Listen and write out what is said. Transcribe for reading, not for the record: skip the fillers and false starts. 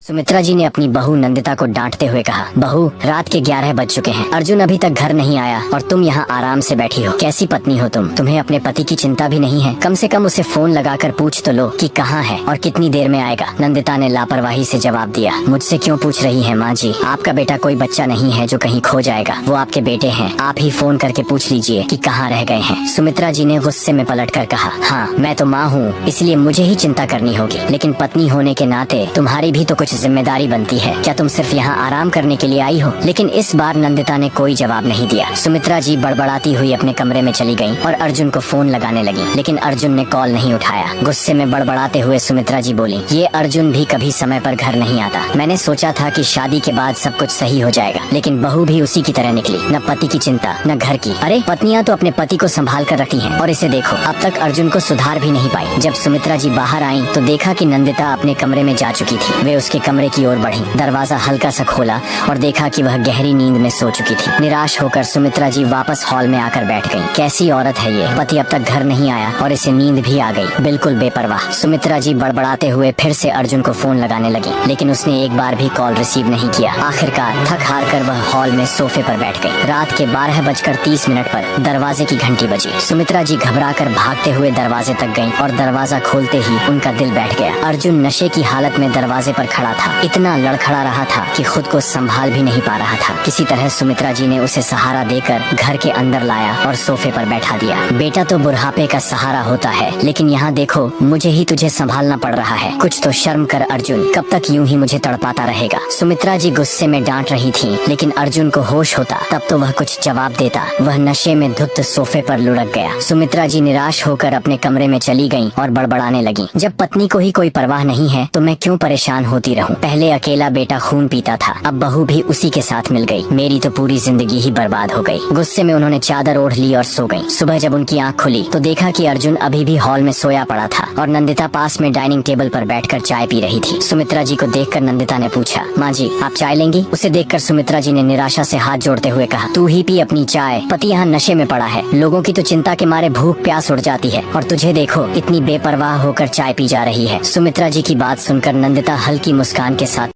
सुमित्रा जी ने अपनी बहू नंदिता को डांटते हुए कहा, बहू रात के 11 बज चुके हैं, अर्जुन अभी तक घर नहीं आया और तुम यहाँ आराम से बैठी हो। कैसी पत्नी हो तुम? तुम्हें अपने पति की चिंता भी नहीं है? कम से कम उसे फोन लगाकर पूछ तो लो कि कहाँ है और कितनी देर में आएगा। नंदिता ने लापरवाही से जवाब दिया, मुझसे क्यों पूछ रही है माँ जी? आपका बेटा कोई बच्चा नहीं है जो कहीं खो जाएगा, वो आपके बेटे हैं। आप ही फोन करके पूछ लीजिए कि कहाँ रह गए हैं। सुमित्रा जी ने गुस्से में पलट कर कहा, हाँ मैं तो माँ हूँ, इसलिए मुझे ही चिंता करनी होगी, लेकिन पत्नी होने के नाते तुम्हारी भी तो कुछ जिम्मेदारी बनती है। क्या तुम सिर्फ यहाँ आराम करने के लिए आई हो? लेकिन इस बार नंदिता ने कोई जवाब नहीं दिया। सुमित्रा जी बड़बड़ाती हुई अपने कमरे में चली गईं और अर्जुन को फोन लगाने लगी, लेकिन अर्जुन ने कॉल नहीं उठाया। गुस्से में बड़बड़ाते हुए सुमित्रा जी बोली, ये अर्जुन भी कभी समय पर घर नहीं आता। मैंने सोचा था कि शादी के बाद सब कुछ सही हो जाएगा, लेकिन बहू भी उसी की तरह निकली, न पति की चिंता न घर की। अरे पत्नियां तो अपने पति को संभाल कर रखती हैं, और इसे देखो अब तक अर्जुन को सुधार भी नहीं पाई। जब सुमित्रा जी बाहर आई तो देखा कि नंदिता अपने कमरे में जा चुकी थी। वे उसके कमरे की ओर बढ़ी, दरवाजा हल्का सा खोला और देखा कि वह गहरी नींद में सो चुकी थी। निराश होकर सुमित्रा जी वापस हॉल में आकर बैठ गईं। कैसी औरत है ये, पति अब तक घर नहीं आया और इसे नींद भी आ गई, बिल्कुल बेपरवाह। सुमित्रा जी बड़बड़ाते हुए फिर से अर्जुन को फोन लगाने लगी, लेकिन उसने एक बार भी कॉल रिसीव नहीं किया। आखिरकार थक हार कर वह हॉल में सोफे पर बैठ गई। रात के 12:30 पर दरवाजे की घंटी बजी। सुमित्रा जी घबरा कर भागते हुए दरवाजे तक गयी और दरवाजा खोलते ही उनका दिल बैठ गया। अर्जुन नशे की हालत में दरवाजे पर खड़ा था, इतना लड़खड़ा रहा था कि खुद को संभाल भी नहीं पा रहा था। किसी तरह सुमित्रा जी ने उसे सहारा देकर घर के अंदर लाया और सोफे पर बैठा दिया। बेटा तो बुढ़ापे का सहारा होता है, लेकिन यहाँ देखो मुझे ही तुझे संभालना पड़ रहा है। कुछ तो शर्म कर अर्जुन, कब तक यूं ही मुझे तड़पाता रहेगा? सुमित्रा जी गुस्से में डांट रही थी, लेकिन अर्जुन को होश होता तब तो वह कुछ जवाब देता। वह नशे में धुत सोफे पर लुढ़क गया। सुमित्रा जी निराश होकर अपने कमरे में चली गयी और बड़बड़ाने लगी, जब पत्नी को ही कोई परवाह नहीं है तो मैं क्यों परेशान होती रहूं? पहले अकेला बेटा खून पीता था, अब बहू भी उसी के साथ मिल गई। मेरी तो पूरी जिंदगी ही बर्बाद हो गई। गुस्से में उन्होंने चादर ओढ़ ली और सो गईं। सुबह जब उनकी आंख खुली तो देखा कि अर्जुन अभी भी हॉल में सोया पड़ा था और नंदिता पास में डाइनिंग टेबल पर बैठकर चाय पी रही थी। सुमित्रा जी को देखकर नंदिता ने पूछा, माँ जी आप चाय लेंगी? उसे देखकर सुमित्रा जी ने निराशा से हाथ जोड़ते हुए कहा, तू ही पी अपनी चाय, पति यहाँ नशे में पड़ा है। लोगों की तो चिंता के मारे भूख प्यास उड़ जाती है और तुझे देखो इतनी बेपरवाह होकर चाय पी जा रही है। सुमित्रा जी की बात सुनकर नंदिता हल्की मुस्कान के साथ